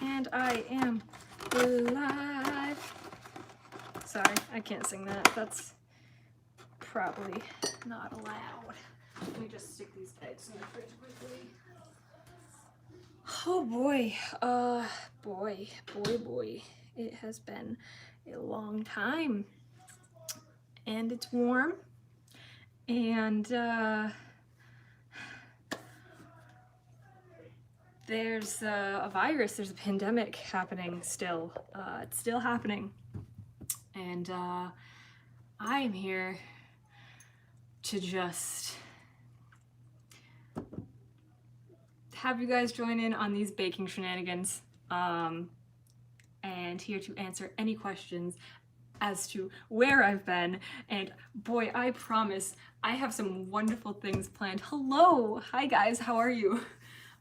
and I am live. Sorry, I can't sing that. That's probably not allowed. Let me just stick these eggs in the fridge quickly. Oh boy, boy. It has been a long time, and it's warm, and there's a virus, there's a pandemic happening still. It's still happening, and I'm here to just have you guys join in on these baking shenanigans, and here to answer any questions as to where I've been. And boy, I promise I have some wonderful things planned. Hello, hi guys, how are you?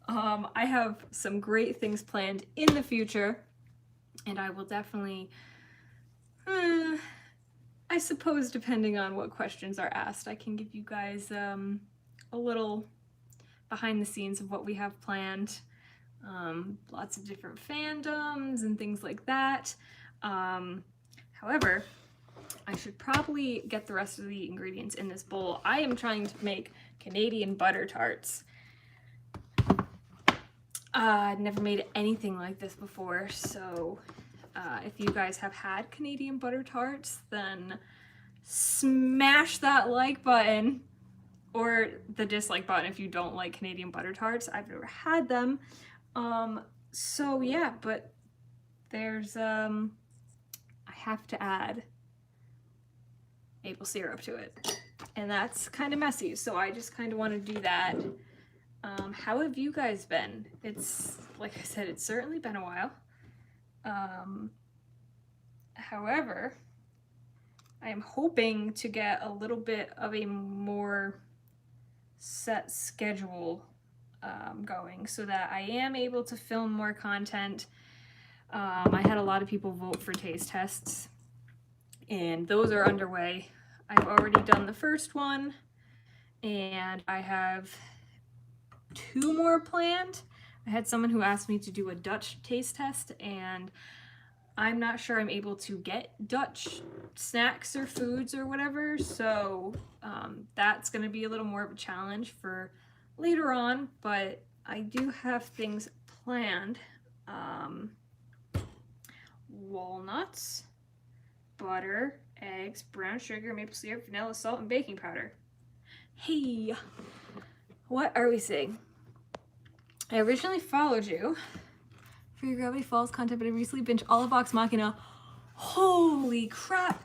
I have some great things planned in the future, and I will definitely, I suppose depending on what questions are asked, I can give you guys a little behind the scenes of what we have planned. Lots of different fandoms and things like that. However, I should probably get the rest of the ingredients in this bowl. I am trying to make Canadian butter tarts. I'd never made anything like this before, so if you guys have had Canadian butter tarts, then smash that like button, or the dislike button if you don't like Canadian butter tarts. I've never had them. So yeah, but there's, I have to add maple syrup to it, and that's kind of messy, so I just kind of want to do that. How have you guys been? It's, like I said, it's certainly been a while. However, I am hoping to get a little bit of a more set schedule going so that I am able to film more content. I had a lot of people vote for taste tests, and those are underway. I've already done the first one, and I have 2 more planned. I had someone who asked me to do a Dutch taste test, and I'm not sure I'm able to get Dutch snacks or foods or whatever, so that's going to be a little more of a challenge for later on, but I do have things planned. Walnuts, butter, eggs, brown sugar, maple syrup, vanilla, salt, and baking powder. Hey, what are we saying? I originally followed you for your Gravity Falls content, but I recently binged all of Vox Machina. Holy crap!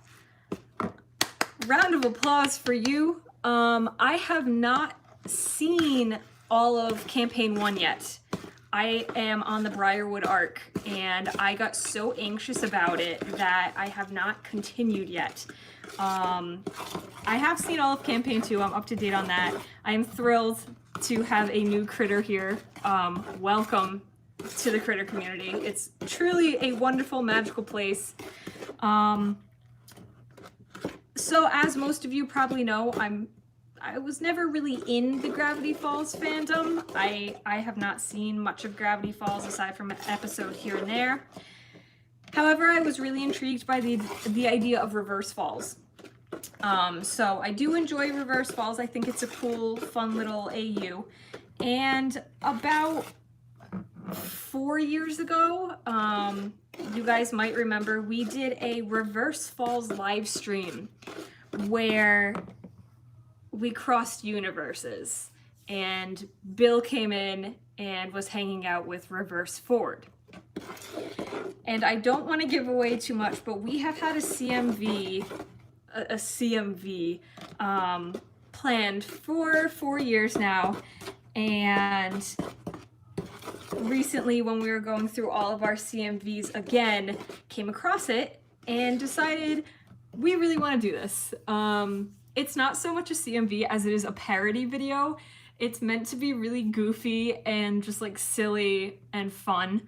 Round of applause for you. I have not seen all of Campaign 1 yet. I am on the Briarwood arc, and I got so anxious about it that I have not continued yet. I have seen all of Campaign 2. I'm up to date on that. I'm thrilled to have a new critter here. Welcome to the critter community. It's truly a wonderful, magical place. So as most of you probably know, I was never really in the Gravity Falls fandom. I have not seen much of Gravity Falls aside from an episode here and there. However, I was really intrigued by the idea of Reverse Falls. So I do enjoy Reverse Falls. I think it's a cool, fun little AU. And about 4 years ago, you guys might remember, we did a Reverse Falls live stream where we crossed universes, and Bill came in and was hanging out with Reverse Ford. And I don't want to give away too much, but we have had a CMV planned for 4 years now, and recently when we were going through all of our CMVs again, came across it and decided we really want to do this. It's not so much a CMV as it is a parody video. It's meant to be really goofy and just like silly and fun.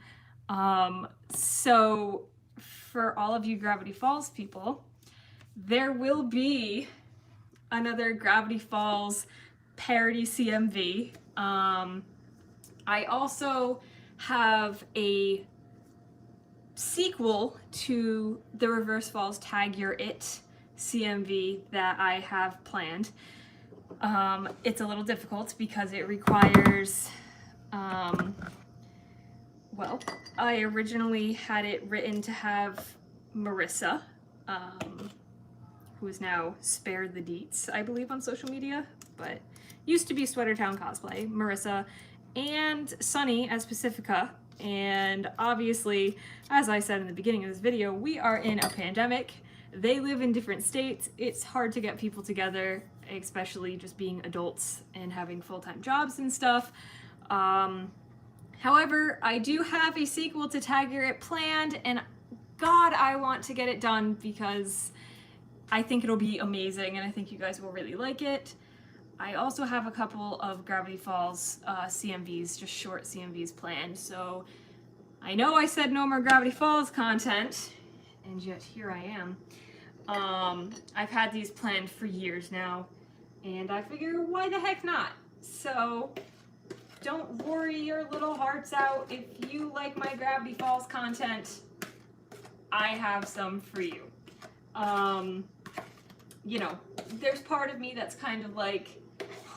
So for all of you Gravity Falls people, there will be another Gravity Falls parody CMV. I also have a sequel to the Reverse Falls Tag Your It CMV that I have planned. It's a little difficult because it requires, well, I originally had it written to have Marissa, who is now Spare the Deets, I believe, on social media, but used to be Sweater Town Cosplay, Marissa, and Sunny as Pacifica. And obviously, as I said in the beginning of this video, we are in a pandemic. They live in different states. It's hard to get people together, especially just being adults and having full-time jobs and stuff. However, I do have a sequel to Tag Your It planned, and God, I want to get it done because I think it'll be amazing and I think you guys will really like it. I also have a couple of Gravity Falls CMVs, just short CMVs planned, so I know I said no more Gravity Falls content, and yet here I am. I've had these planned for years now, and I figure why the heck not? So don't worry your little hearts out. If you like my Gravity Falls content, I have some for you. You know, there's part of me that's kind of like,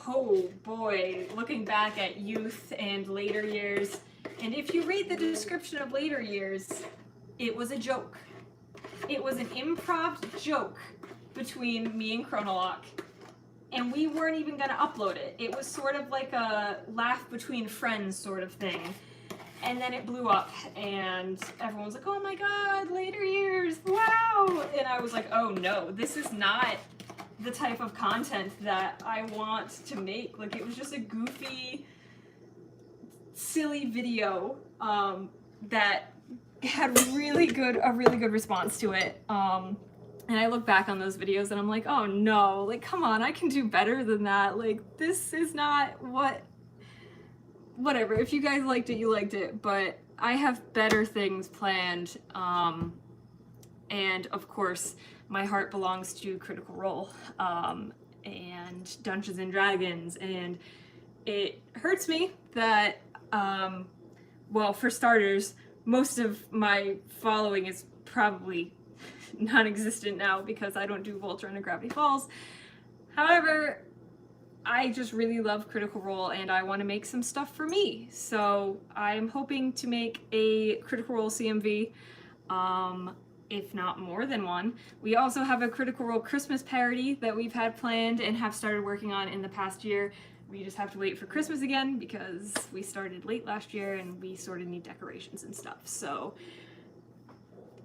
oh boy, looking back at youth and later years. And if you read the description of later years, it was a joke. It was an improv joke between me and Chronolock. And we weren't even gonna upload it. It was sort of like a laugh between friends sort of thing. And then it blew up and everyone was like, oh my God, later years, wow. And I was like, oh no, this is not the type of content that I want to make. Like, it was just a goofy, silly video that had a really good response to it. And I look back on those videos and I'm like, oh no, like, come on, I can do better than that. Like, this is not whatever. If you guys liked it, you liked it, but I have better things planned. And of course, my heart belongs to Critical Role and Dungeons and Dragons, and it hurts me that, well, for starters, most of my following is probably non-existent now because I don't do Voltron and Gravity Falls. However, I just really love Critical Role and I want to make some stuff for me. So I'm hoping to make a Critical Role CMV, if not more than one. We also have a Critical Role Christmas parody that we've had planned and have started working on in the past year. We just have to wait for Christmas again because we started late last year and we sort of need decorations and stuff. So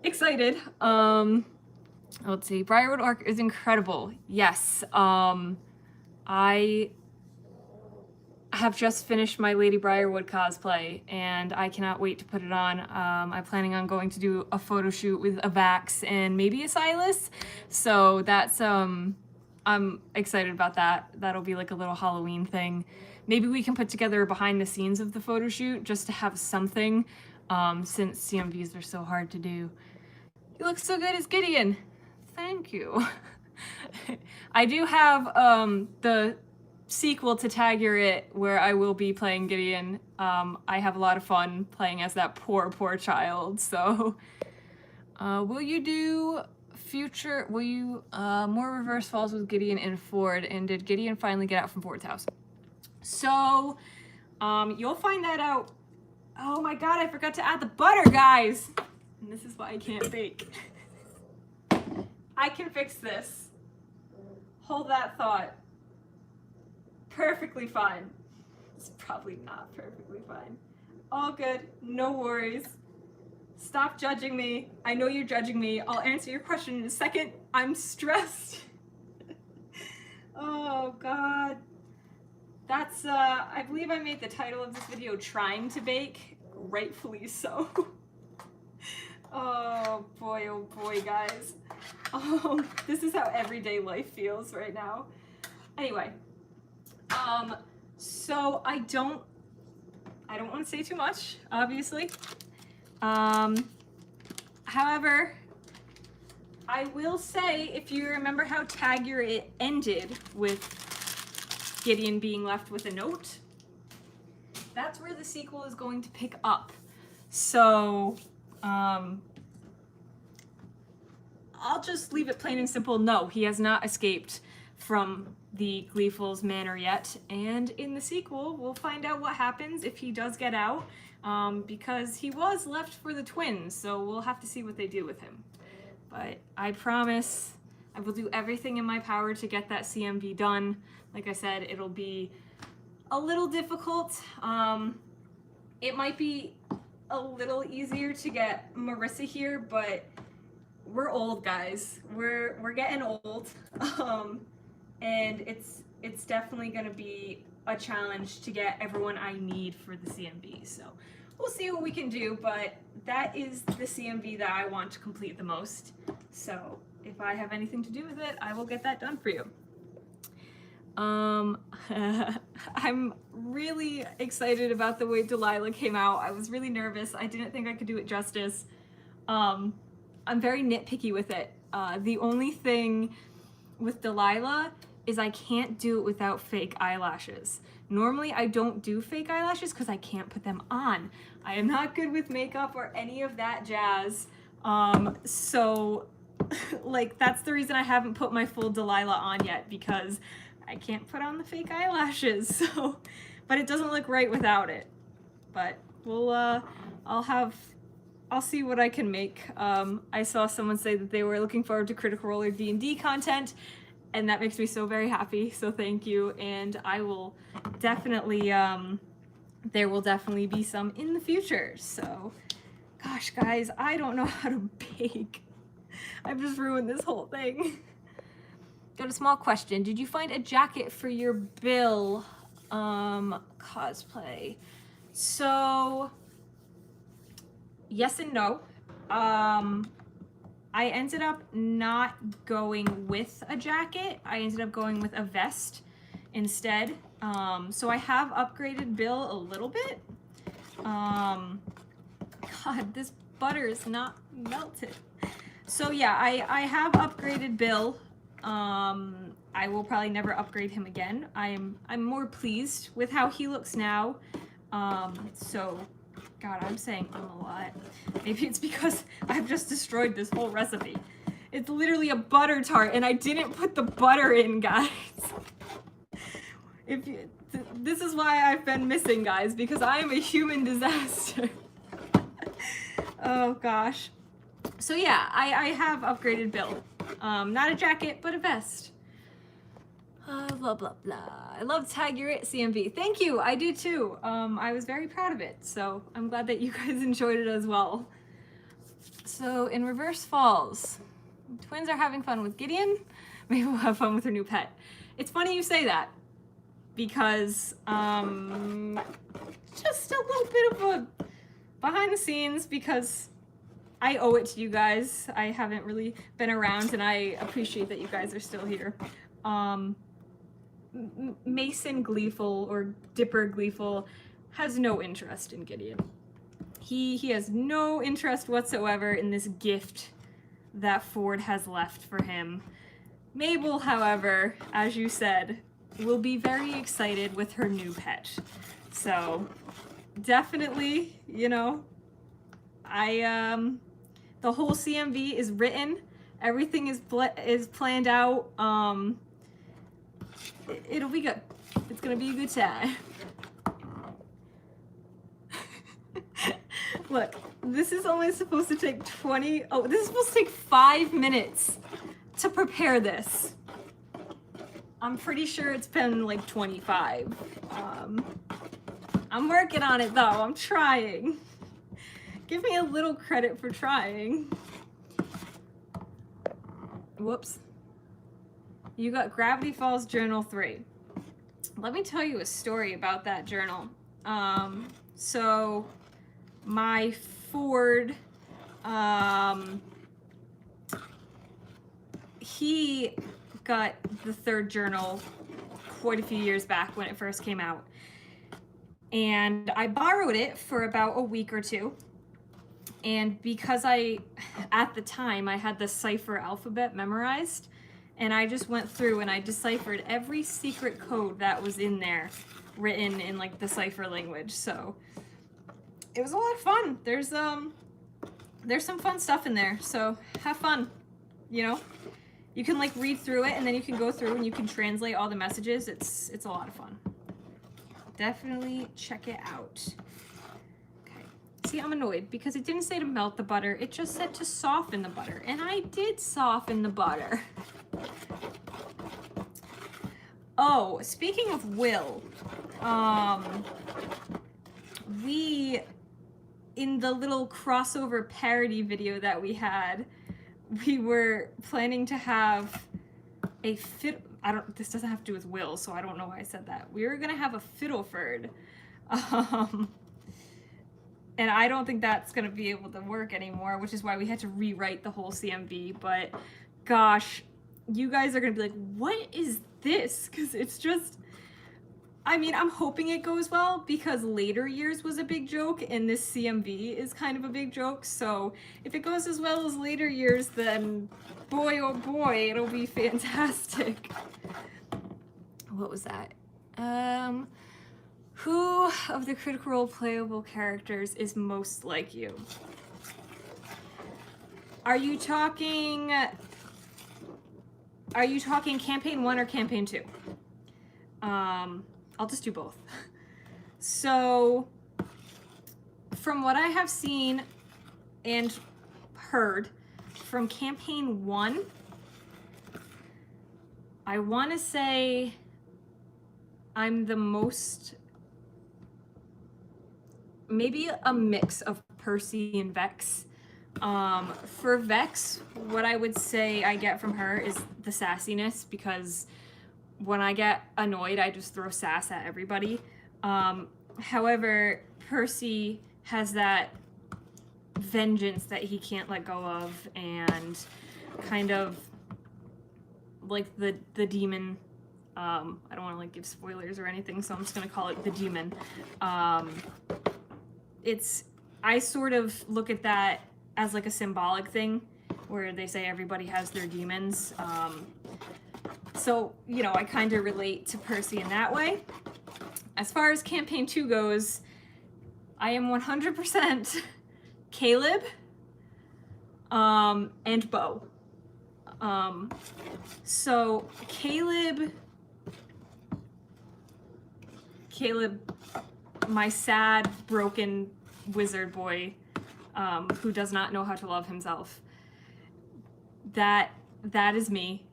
excited. Let's see, Briarwood Arc is incredible. Yes. I have just finished my Lady Briarwood cosplay and I cannot wait to put it on. I'm planning on going to do a photo shoot with a Vax and maybe a Silas. So that's, I'm excited about that. That'll be like a little Halloween thing. Maybe we can put together a behind the scenes of the photo shoot just to have something, since CMVs are so hard to do. You look so good as Gideon. Thank you. I do have the sequel to Tag Your It where I will be playing Gideon. I have a lot of fun playing as that poor child. So will you do more Reverse Falls with Gideon and Ford? And did Gideon finally get out from Ford's house? So you'll find that out. Oh my God, I forgot to add the butter, guys. And this is why I can't bake. I can fix this. Hold that thought. Perfectly fine. It's probably not perfectly fine. All good, no worries. Stop judging me. I know you're judging me. I'll answer your question in a second. I'm stressed. Oh God. That's, I believe I made the title of this video Trying to Bake, rightfully so. Oh boy, guys. This is how everyday life feels right now. Anyway, so I don't want to say too much, obviously. However, I will say, if you remember how Tag Your It ended with Gideon being left with a note, that's where the sequel is going to pick up. So I'll just leave it plain and simple. No, he has not escaped from the Gleeful's manor yet, and in the sequel, we'll find out what happens if he does get out, because he was left for the twins, so we'll have to see what they do with him. But I promise I will do everything in my power to get that CMV done. Like I said, it'll be a little difficult. It might be a little easier to get Marissa here, but we're old, guys. We're getting old, and it's definitely gonna be a challenge to get everyone I need for the CMV. So we'll see what we can do, but that is the CMV that I want to complete the most. So if I have anything to do with it, I will get that done for you. I'm really excited about the way Delilah came out. I was really nervous. I didn't think I could do it justice. I'm very nitpicky with it. The only thing with Delilah is I can't do it without fake eyelashes. Normally I don't do fake eyelashes because I can't put them on. I am not good with makeup or any of that jazz. So like that's the reason I haven't put my full Delilah on yet, because I can't put on the fake eyelashes. So, but it doesn't look right without it. But we'll I'll see what I can make. I saw someone say that they were looking forward to Critical Role or D&D content, and that makes me so very happy, so thank you. And I will definitely, there will definitely be some in the future. So, gosh guys, I don't know how to bake. I've just ruined this whole thing. Got a small question. Did you find a jacket for your Bill cosplay? So, yes and no. I ended up not going with a jacket. I ended up going with a vest instead. So I have upgraded Bill a little bit. God, this butter is not melted. So yeah, I have upgraded Bill. I will probably never upgrade him again. I'm more pleased with how he looks now. So God, I'm saying a lot. Maybe it's because I've just destroyed this whole recipe. It's literally a butter tart, and I didn't put the butter in, guys. This is why I've been missing, guys, because I am a human disaster. Oh gosh. So yeah, I have upgraded Bill. Not a jacket, but a vest. Blah, blah, blah. I love Tag Your It CMV. Thank you, I do too. I was very proud of it, so I'm glad that you guys enjoyed it as well. So in Reverse Falls, twins are having fun with Gideon. Maybe we'll have fun with her new pet. It's funny you say that, because just a little bit of a behind the scenes, because I owe it to you guys. I haven't really been around, and I appreciate that you guys are still here. Mason Gleeful, or Dipper Gleeful, has no interest in Gideon. He has no interest whatsoever in this gift that Ford has left for him. Mabel, however, as you said, will be very excited with her new pet. So definitely, you know, the whole CMV is written. Everything is planned out. It'll be good. It's gonna be a good time. Look, this is only supposed to take this is supposed to take 5 minutes to prepare this. I'm pretty sure it's been like 25. I'm working on it though, I'm trying. Give me a little credit for trying. Whoops. You got Gravity Falls Journal 3. Let me tell you a story about that journal. So my Ford, he got the third journal quite a few years back when it first came out. And I borrowed it for about a week or two. And because at the time, I had the cipher alphabet memorized, and I just went through and I deciphered every secret code that was in there, written in like the cipher language. So it was a lot of fun. There's there's some fun stuff in there, so have fun, you know? You can like read through it and then you can go through and you can translate all the messages. It's a lot of fun. Definitely check it out. Okay. See, I'm annoyed because it didn't say to melt the butter. It just said to soften the butter. And I did soften the butter. Oh, speaking of Will, we, in the little crossover parody video that we had, we were planning to have a this doesn't have to do with Will, so I don't know why I said that. We were gonna have a Fiddleford. And I don't think that's gonna be able to work anymore, which is why we had to rewrite the whole CMV, but gosh, you guys are gonna be like, what is this? Because it's just, I mean, I'm hoping it goes well because Later Years was a big joke and this CMV is kind of a big joke. So if it goes as well as Later Years, then boy, oh boy, it'll be fantastic. What was that? Who of the Critical Role playable characters is most like you? Are you talking campaign 1 or campaign 2? I'll just do both. So, from what I have seen and heard from campaign 1, I want to say I'm the most, maybe a mix of Percy and Vex. For Vex, what I would say I get from her is the sassiness, because when I get annoyed, I just throw sass at everybody. However, Percy has that vengeance that he can't let go of, and kind of like the demon. I don't want to like give spoilers or anything, so I'm just gonna call it the demon. I sort of look at that as like a symbolic thing, where they say everybody has their demons. So, you know, I kind of relate to Percy in that way. As far as campaign 2 goes, I am 100% Caleb, and Bo. So Caleb, my sad, broken wizard boy, who does not know how to love himself. That is me.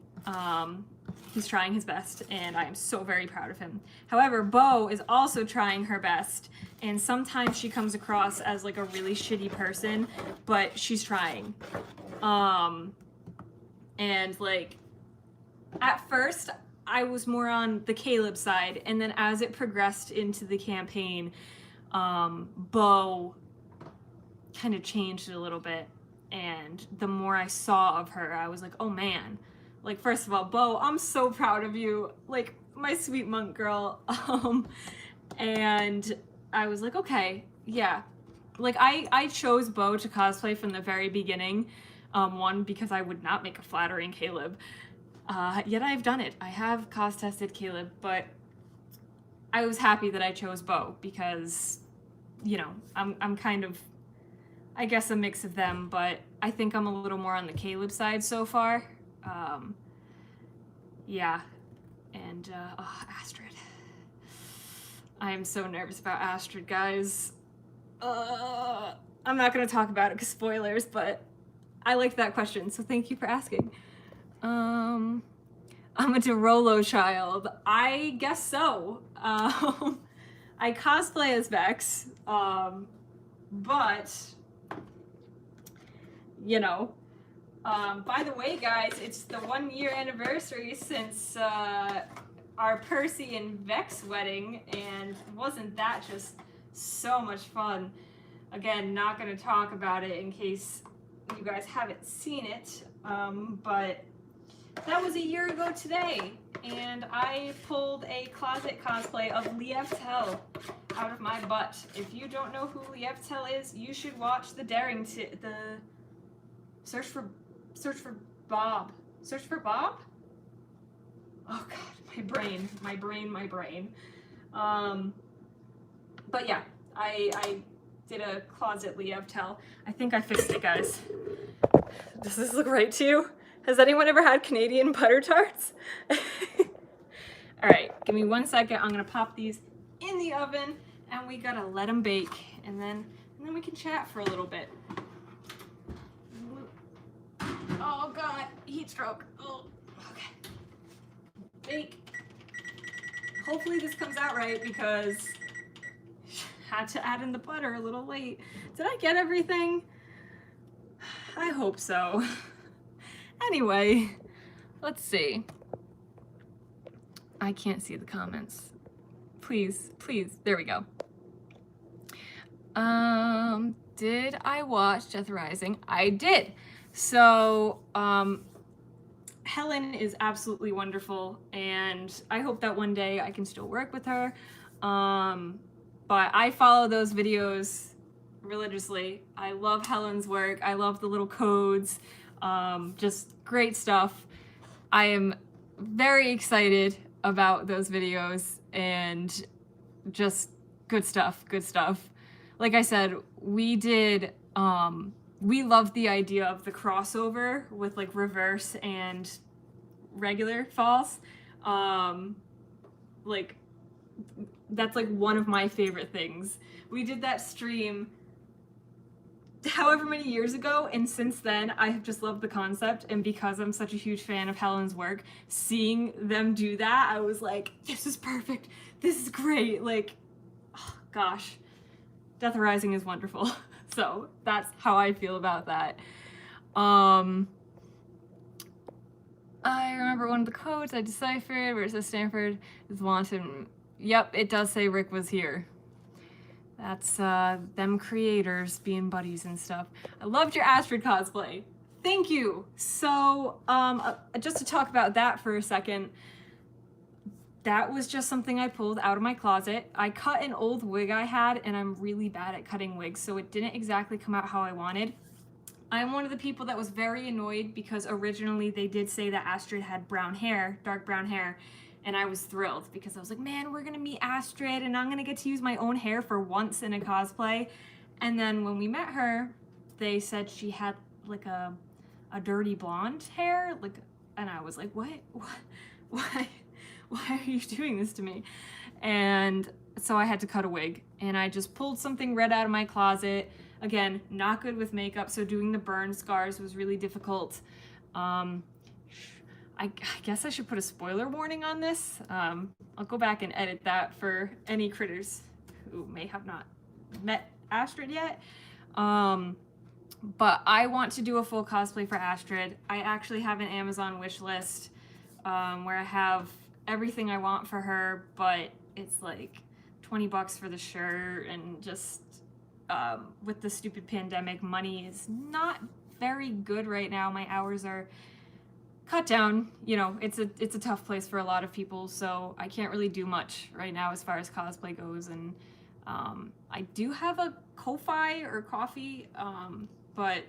He's trying his best, and I am so very proud of him. However, Bo is also trying her best, and sometimes she comes across as like a really shitty person, but she's trying. And like, at first, I was more on the Caleb side, and then as it progressed into the campaign, Bo kind of changed it a little bit, and the more I saw of her, I was like, oh man. Like, first of all, Bo, I'm so proud of you. Like, my sweet monk girl. And I was like, okay, yeah. Like, I chose Bo to cosplay from the very beginning. One, because I would not make a flattering Caleb. Yet I've done it. I have cos-tested Caleb, but I was happy that I chose Bo because, you know, I'm kind of, I guess, a mix of them, but I think I'm a little more on the Caleb side so far. Yeah, and Astrid. I am so nervous about Astrid, guys. I'm not gonna talk about it because spoilers, but I liked that question, so thank you for asking. I'm a Derolo child. I guess so. I cosplay as Vex, but, you know, by the way, guys, it's the 1-year anniversary since our Percy and Vex wedding, and wasn't that just so much fun? Again, not going to talk about it in case you guys haven't seen it, but that was a year ago today, and I pulled a closet cosplay of Lievtel out of my butt. If you don't know who Lievtel is, you should watch the Search for Bob. Search for Bob? Oh god, my brain. But yeah, I did a closet Liev tell. I think I fixed it, guys. Does this look right to you? Has anyone ever had Canadian butter tarts? All right, give me 1 second. I'm gonna pop these in the oven and we gotta let them bake, and then we can chat for a little bit. Oh God, heat stroke. Oh, okay. Bake. Hopefully this comes out right because had to add in the butter a little late. Did I get everything? I hope so. Anyway, let's see. I can't see the comments. Please, please, there we go. Did I watch Death Rising? I did. So, Helen is absolutely wonderful, and I hope that one day I can still work with her. But I follow those videos religiously. I love Helen's work. I love the little codes. Just great stuff. I am very excited about those videos and just good stuff, good stuff. Like I said, we did, we loved the idea of the crossover with like reverse and regular false. Like, that's like one of my favorite things. We did that stream however many years ago, and since then I have just loved the concept, and because I'm such a huge fan of Helen's work, seeing them do that, I was like, this is perfect, this is great. Like, oh, gosh, Death Rising is wonderful. So that's how I feel about that. I remember one of the codes I deciphered where it says Stanford is wanted. Yep, it does say Rick was here. That's them creators being buddies and stuff. I loved your Astrid cosplay. Thank you. So just to talk about that for a second, that was just something I pulled out of my closet. I cut an old wig I had, and I'm really bad at cutting wigs, so it didn't exactly come out how I wanted. I'm one of the people that was very annoyed because originally they did say that Astrid had brown hair, dark brown hair, and I was thrilled because I was like, man, we're gonna meet Astrid and I'm gonna get to use my own hair for once in a cosplay. And then when we met her, they said she had like a dirty blonde hair, like, and I was like, what? Why are you doing this to me? And so I had to cut a wig, and I just pulled something red out of my closet. Again, not good with makeup, so doing the burn scars was really difficult. I guess I should put a spoiler warning on this. I'll go back and edit that for any critters who may have not met Astrid yet. But I want to do a full cosplay for Astrid. I actually have an Amazon wish list where I have everything I want for her, but it's like $20 for the shirt, and just with the stupid pandemic, money is not very good right now. My hours are cut down. You know, it's a tough place for a lot of people, so I can't really do much right now as far as cosplay goes. And I do have a Ko-fi or Ko-fi, but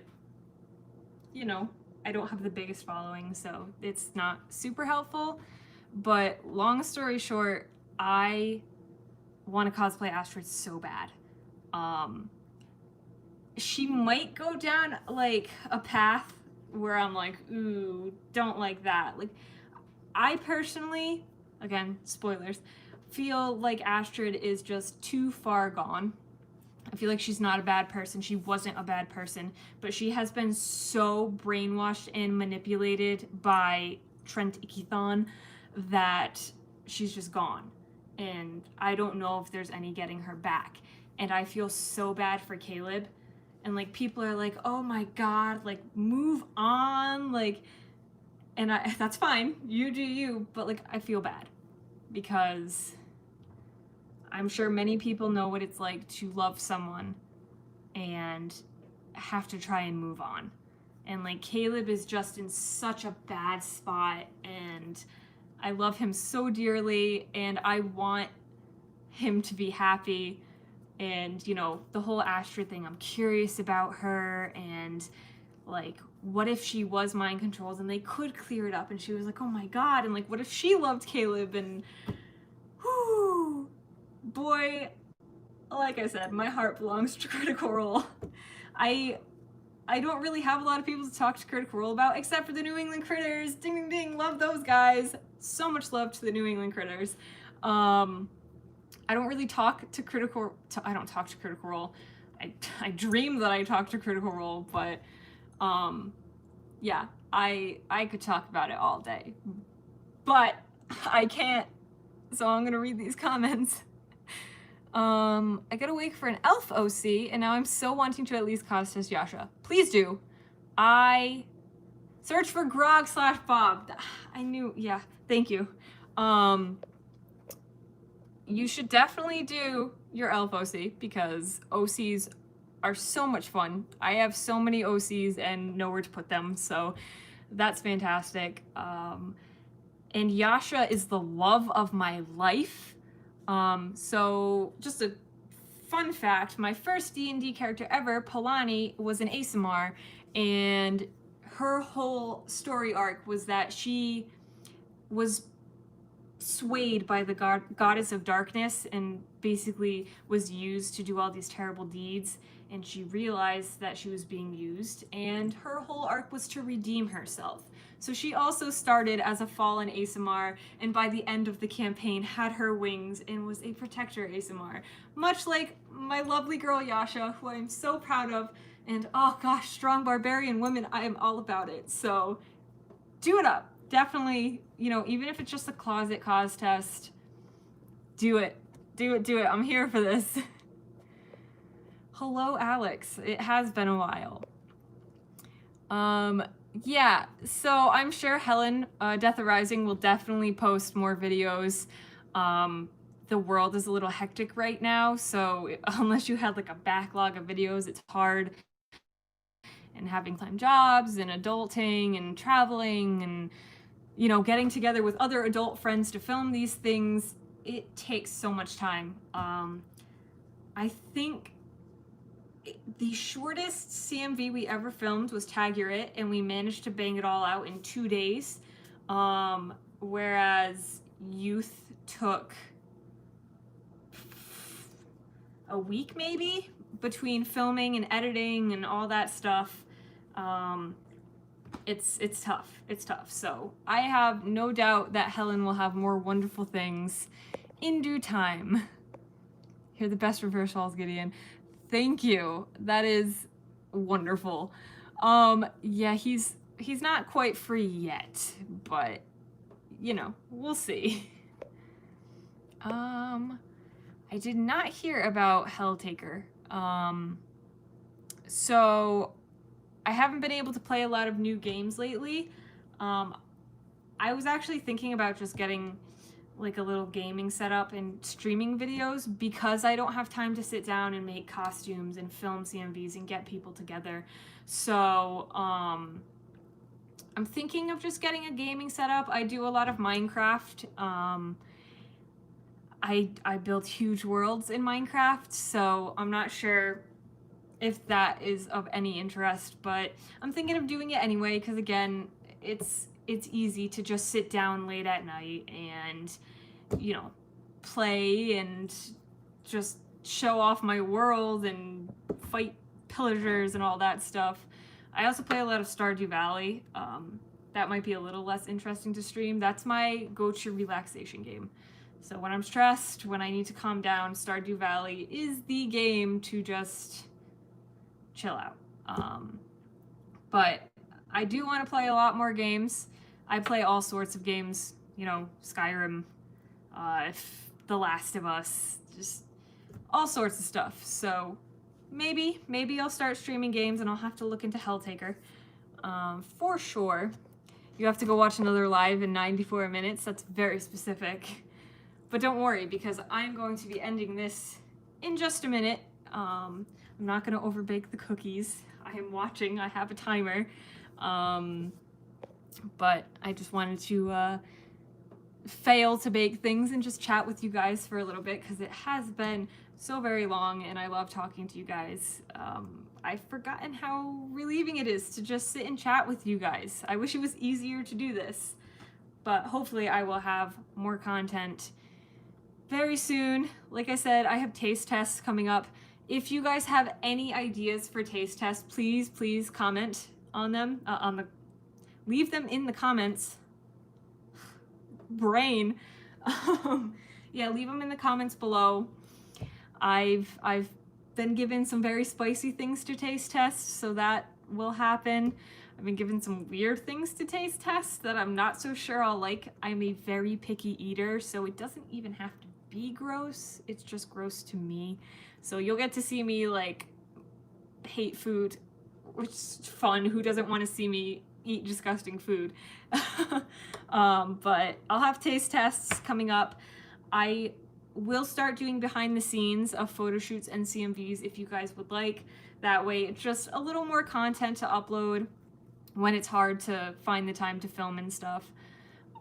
you know, I don't have the biggest following, so it's not super helpful. But long story short, I want to cosplay Astrid so bad. She might go down like a path where I'm like, ooh, don't like that. Like, I personally, again, spoilers, feel like Astrid is just too far gone. I feel like she's not a bad person. She wasn't a bad person, but she has been so brainwashed and manipulated by Trent Ikithon that she's just gone. And I don't know if there's any getting her back. And I feel so bad for Caleb. And like, people are like, oh my God, like, move on. Like, and that's fine. You do you. But like, I feel bad because I'm sure many people know what it's like to love someone and have to try and move on. And like, Caleb is just in such a bad spot, and I love him so dearly, and I want him to be happy. And, you know, the whole Astrid thing, I'm curious about her, and like, what if she was mind controlled and they could clear it up, and she was like, oh my God, and like, what if she loved Caleb? And whoo, boy, like I said, my heart belongs to Critical Role. I don't really have a lot of people to talk to Critical Role about, except for the New England Critters. Ding, ding, ding. Love those guys. So much love to the New England Critters. I don't really talk to Critical... I don't talk to Critical Role. I dream that I talk to Critical Role, but yeah, I could talk about it all day. But I can't, so I'm gonna read these comments. I gotta wait for an elf OC, and now I'm so wanting to at least cause test Yasha. Please do. I search for Grog/Bob. I knew, yeah, thank you. You should definitely do your elf OC because OCs are so much fun. I have so many OCs and nowhere to put them, so that's fantastic. And Yasha is the love of my life. So just a fun fact, my first D&D character ever, Polani, was an Aasimar, and her whole story arc was that she was swayed by the goddess of darkness and basically was used to do all these terrible deeds, and she realized that she was being used, and her whole arc was to redeem herself. So she also started as a fallen Aasimar, and by the end of the campaign had her wings and was a protector Aasimar, much like my lovely girl Yasha, who I am so proud of. And oh gosh, strong barbarian women, I am all about it. So do it up. Definitely, you know, even if it's just a closet cause test, do it. Do it, do it. I'm here for this. Hello, Alex. It has been a while. Yeah, so I'm sure Helen, Death Arising, will definitely post more videos. The world is a little hectic right now, so unless you had like a backlog of videos, it's hard. And having time jobs and adulting and traveling and, you know, getting together with other adult friends to film these things, it takes so much time. I think the shortest CMV we ever filmed was Tag Your It, and we managed to bang it all out in 2 days. Whereas Youth took a week maybe between filming and editing and all that stuff. It's tough. It's tough. So I have no doubt that Helen will have more wonderful things in due time. You're the best reverse falls, Gideon. Thank you. That is wonderful. Yeah, he's not quite free yet, but you know, we'll see. I did not hear about Helltaker. So I haven't been able to play a lot of new games lately. I was actually thinking about just getting like a little gaming setup and streaming videos because I don't have time to sit down and make costumes and film CMVs and get people together. So I'm thinking of just getting a gaming setup. I do a lot of Minecraft. I build huge worlds in Minecraft, so I'm not sure if that is of any interest, but I'm thinking of doing it anyway because again, it's easy to just sit down late at night and, you know, play and just show off my world and fight pillagers and all that stuff. I also play a lot of Stardew Valley. That might be a little less interesting to stream. That's my go-to relaxation game. So when I'm stressed, when I need to calm down, Stardew Valley is the game to just chill out. But I do want to play a lot more games. I play all sorts of games, you know, Skyrim, The Last of Us, just all sorts of stuff. So maybe I'll start streaming games and I'll have to look into Helltaker. For sure. You have to go watch another live in 94 minutes. That's very specific. But don't worry, because I'm going to be ending this in just a minute. I'm not going to overbake the cookies. I am watching. I have a timer. But I just wanted to fail to bake things and just chat with you guys for a little bit because it has been so very long and I love talking to you guys. I've forgotten how relieving it is to just sit and chat with you guys. I wish it was easier to do this, but hopefully I will have more content very soon, like I said, I have taste tests coming up. If you guys have any ideas for taste tests, please comment on them. Leave them in the comments. Brain. Yeah, leave them in the comments below. I've been given some very spicy things to taste test, so that will happen. I've been given some weird things to taste test that I'm not so sure I'll like. I'm a very picky eater, so it doesn't even have to be gross. It's just gross to me. So you'll get to see me like hate food, which is fun. Who doesn't want to see me eat disgusting food? But I'll have taste tests coming up. I will start doing behind the scenes of photo shoots and CMVs if you guys would like. That way it's just a little more content to upload when it's hard to find the time to film and stuff.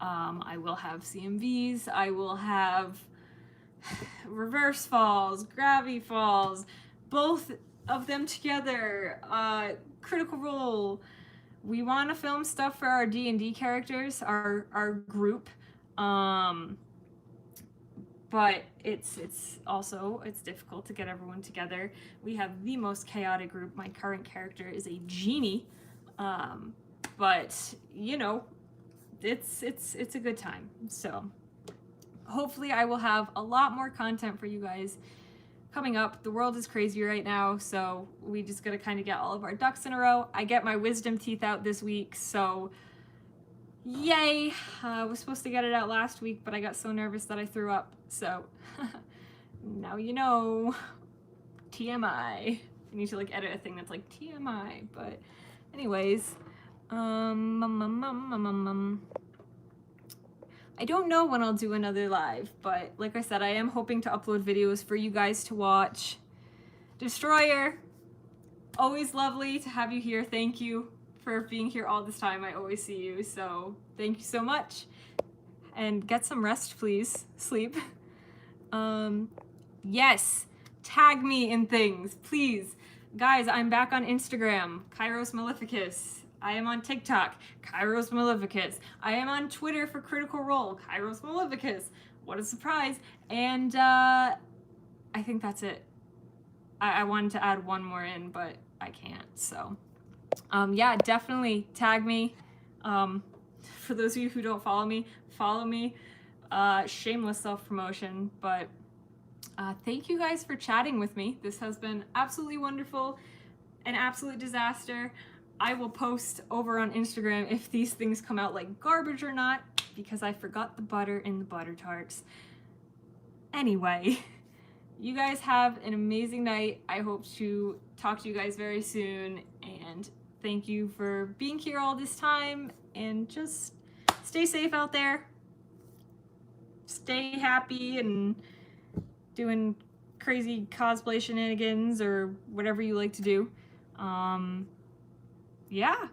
I will have CMVs, I will have reverse falls, gravity falls, both of them together, Critical Role. We want to film stuff for our D&D characters, our group, but it's difficult to get everyone together. We have the most chaotic group. My current character is a genie, but you know, it's a good time. So hopefully I will have a lot more content for you guys coming up. The world is crazy right now, so we just gotta kind of get all of our ducks in a row. I get my wisdom teeth out this week, so yay. I was supposed to get it out last week, but I got so nervous that I threw up, so now you know. TMI. I need to like edit a thing that's like TMI, but anyways, I don't know when I'll do another live, but like I said, I am hoping to upload videos for you guys to watch. Destroyer, always lovely to have you here. Thank you for being here all this time. I always see you, so thank you so much. And get some rest, please. Sleep. Yes, tag me in things, please. Guys, I'm back on Instagram, Kairos Maleficus. I am on TikTok, Kairos Maleficus. I am on Twitter for Critical Role, Kairos Maleficus. What a surprise. And I think that's it. I wanted to add one more in, but I can't, so. Yeah, definitely tag me. For those of you who don't follow me, follow me. Shameless self-promotion, but thank you guys for chatting with me. This has been absolutely wonderful, an absolute disaster. I will post over on Instagram if these things come out like garbage or not, because I forgot the butter in the butter tarts. Anyway, you guys have an amazing night. I hope to talk to you guys very soon, and thank you for being here all this time, and just stay safe out there. Stay happy and doing crazy cosplay shenanigans or whatever you like to do. Yeah.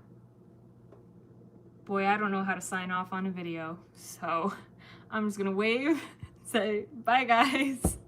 Boy, I don't know how to sign off on a video, so I'm just gonna wave, say bye guys.